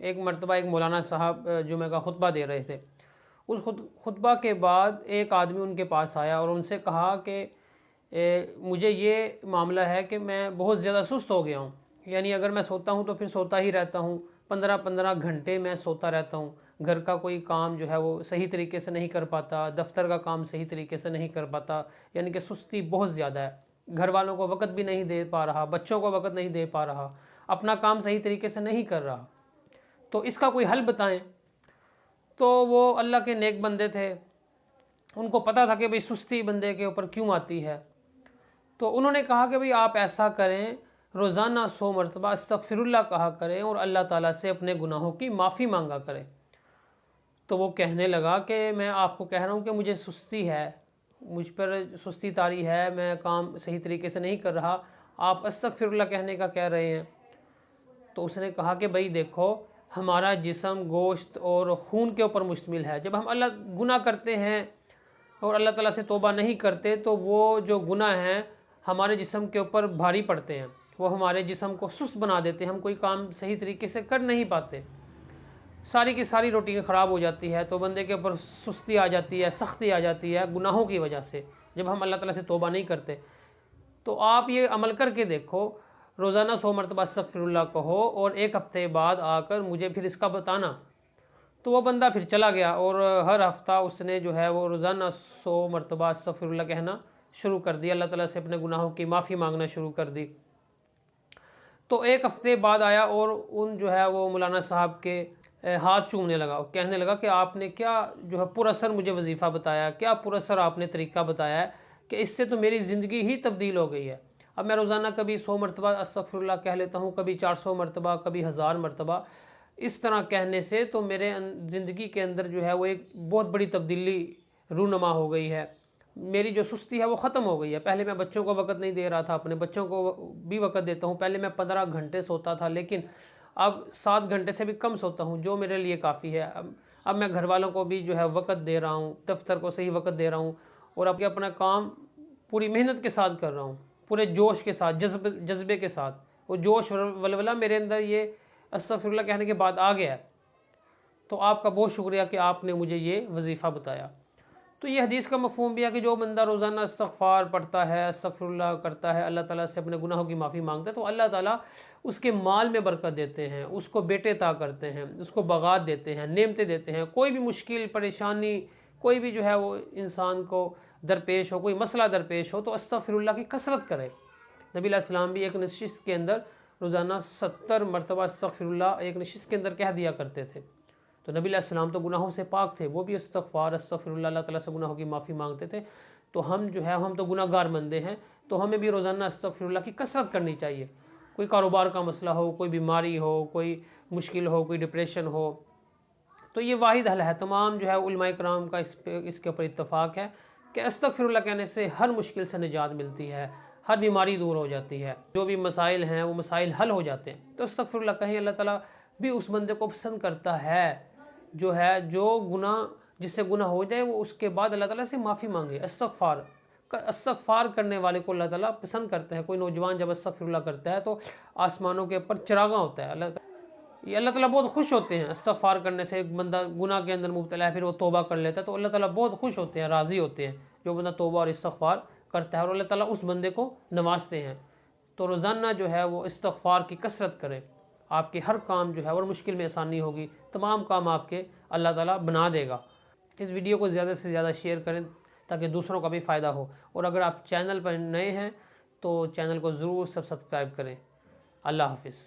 ایک مرتبہ ایک مولانا صاحب جمعہ کا خطبہ دے رہے تھے۔ اس خطبہ کے بعد ایک آدمی ان کے پاس آیا اور ان سے کہا کہ مجھے یہ معاملہ ہے کہ میں بہت زیادہ سست ہو گیا ہوں، یعنی اگر میں سوتا ہوں تو پھر سوتا ہی رہتا ہوں، 15 گھنٹے میں سوتا رہتا ہوں، گھر کا کوئی کام جو ہے وہ صحیح طریقے سے نہیں کر پاتا، دفتر کا کام صحیح طریقے سے نہیں کر پاتا، یعنی کہ سستی بہت زیادہ ہے، گھر والوں کو وقت بھی نہیں دے پا رہا، بچوں کو وقت نہیں دے پا رہا، اپنا کام صحیح طریقے سے نہیں کر رہا، تو اس کا کوئی حل بتائیں۔ تو وہ اللہ کے نیک بندے تھے، ان کو پتہ تھا کہ بھئی سستی بندے کے اوپر کیوں آتی ہے، تو انہوں نے کہا کہ بھئی آپ ایسا کریں، روزانہ 100 مرتبہ استغفر اللہ کہا کریں اور اللہ تعالیٰ سے اپنے گناہوں کی معافی مانگا کریں۔ تو وہ کہنے لگا کہ میں آپ کو کہہ رہا ہوں کہ مجھے سستی ہے، مجھ پر سستی طاری ہے، میں کام صحیح طریقے سے نہیں کر رہا، آپ استغفر اللہ کہنے کا کہہ رہے ہیں۔ تو اس نے کہا کہ بھئی دیکھو، ہمارا جسم گوشت اور خون کے اوپر مشتمل ہے، جب ہم گناہ کرتے ہیں اور اللہ تعالیٰ سے توبہ نہیں کرتے تو وہ جو گناہ ہیں ہمارے جسم کے اوپر بھاری پڑتے ہیں، وہ ہمارے جسم کو سست بنا دیتے ہیں، ہم کوئی کام صحیح طریقے سے کر نہیں پاتے، ساری کی ساری روٹین خراب ہو جاتی ہے، تو بندے کے اوپر سستی آ جاتی ہے، سختی آ جاتی ہے گناہوں کی وجہ سے، جب ہم اللہ تعالیٰ سے توبہ نہیں کرتے۔ تو آپ یہ عمل کر کے دیکھو، روزانہ 100 مرتبہ استغفر اللہ کہو اور ایک ہفتے بعد آ کر مجھے پھر اس کا بتانا۔ تو وہ بندہ پھر چلا گیا اور ہر ہفتہ اس نے جو ہے وہ روزانہ 100 مرتبہ استغفر اللہ کہنا شروع کر دیا، اللہ تعالیٰ سے اپنے گناہوں کی معافی مانگنا شروع کر دی۔ تو ایک ہفتے بعد آیا اور ان جو ہے وہ مولانا صاحب کے ہاتھ چومنے لگا اور کہنے لگا کہ آپ نے کیا جو ہے پر اثر مجھے وظیفہ بتایا، کیا پر اثر آپ نے طریقہ بتایا ہے کہ اس سے تو میری زندگی ہی تبدیل ہو گئی ہے۔ اب میں روزانہ کبھی 100 مرتبہ استغفر اللہ کہہ لیتا ہوں، کبھی 400 مرتبہ، کبھی 1000 مرتبہ، اس طرح کہنے سے تو میرے زندگی کے اندر جو ہے وہ ایک بہت بڑی تبدیلی رونما ہو گئی ہے، میری جو سستی ہے وہ ختم ہو گئی ہے۔ پہلے میں بچوں کو وقت نہیں دے رہا تھا، اپنے بچوں کو بھی وقت دیتا ہوں، پہلے میں 15 گھنٹے سوتا تھا لیکن اب 7 گھنٹے سے بھی کم سوتا ہوں، جو میرے لیے کافی ہے۔ اب میں گھر والوں کو بھی جو ہے وقت دے رہا ہوں، دفتر کو صحیح وقت دے رہا ہوں اور اب اپنا کام پوری محنت کے ساتھ کر رہا ہوں، پورے جوش کے ساتھ، جذبے کے ساتھ، وہ جوش ولولہ میرے اندر یہ استغفر اللہ کہنے کے بعد آ گیا ہے۔ تو آپ کا بہت شکریہ کہ آپ نے مجھے یہ وظیفہ بتایا۔ تو یہ حدیث کا مفہوم بھی ہے کہ جو بندہ روزانہ استغفار پڑھتا ہے، استغفر اللہ کرتا ہے، اللہ تعالیٰ سے اپنے گناہوں کی معافی مانگتا ہے، تو اللہ تعالیٰ اس کے مال میں برکت دیتے ہیں، اس کو بیٹے عطا کرتے ہیں، اس کو بغات دیتے ہیں، نعمتیں دیتے ہیں۔ کوئی بھی مشکل پریشانی، کوئی بھی جو ہے وہ انسان کو درپیش ہو، کوئی مسئلہ درپیش ہو تو استغفر اللہ کی کثرت کرے۔ نبی علیہ السلام بھی ایک نشست کے اندر روزانہ 70 مرتبہ استغفر اللہ ایک نشست کے اندر کہہ دیا کرتے تھے۔ تو نبی علیہ السلام تو گناہوں سے پاک تھے، وہ بھی استغفر اللہ، اللہ تعالیٰ سے گناہوں کی معافی مانگتے تھے۔ تو ہم جو ہے ہم تو گناہ گار بندے ہیں، تو ہمیں بھی روزانہ استغفر اللہ کی کثرت کرنی چاہیے۔ کوئی کاروبار کا مسئلہ ہو، کوئی بیماری ہو، کوئی مشکل ہو، کوئی ڈپریشن ہو، تو یہ واحد حل ہے۔ تمام جو ہے علماء کرام کا اس کے اوپر اتفاق ہے کہ استغفر اللہ کہنے سے ہر مشکل سے نجات ملتی ہے، ہر بیماری دور ہو جاتی ہے، جو بھی مسائل ہیں وہ مسائل حل ہو جاتے ہیں۔ تو استغفر اللہ کہیں، اللہ تعالیٰ بھی اس بندے کو پسند کرتا ہے جو گناہ، جس سے گناہ ہو جائے وہ اس کے بعد اللہ تعالیٰ سے معافی مانگے۔ استغفار کرنے والے کو اللہ تعالیٰ پسند کرتے ہیں۔ کوئی نوجوان جب استغفر اللہ کرتا ہے تو آسمانوں کے اوپر چراغاں ہوتا ہے، اللہ تعالیٰ بہت خوش ہوتے ہیں استغفار کرنے سے۔ ایک بندہ گناہ کے اندر مبتلا ہے، پھر وہ توبہ کر لیتا ہے تو اللہ تعالیٰ بہت خوش ہوتے ہیں، راضی ہوتے ہیں جو بندہ توبہ اور استغفار کرتا ہے، اور اللہ تعالیٰ اس بندے کو نوازتے ہیں۔ تو روزانہ جو ہے وہ استغفار کی کثرت کریں، آپ کے ہر کام جو ہے اور مشکل میں آسانی ہوگی، تمام کام آپ کے اللہ تعالیٰ بنا دے گا۔ اس ویڈیو کو زیادہ سے زیادہ شیئر کریں تاکہ دوسروں کا بھی فائدہ ہو، اور اگر آپ چینل پر نئے ہیں تو چینل کو ضرور سبسکرائب کریں۔ اللہ حافظ۔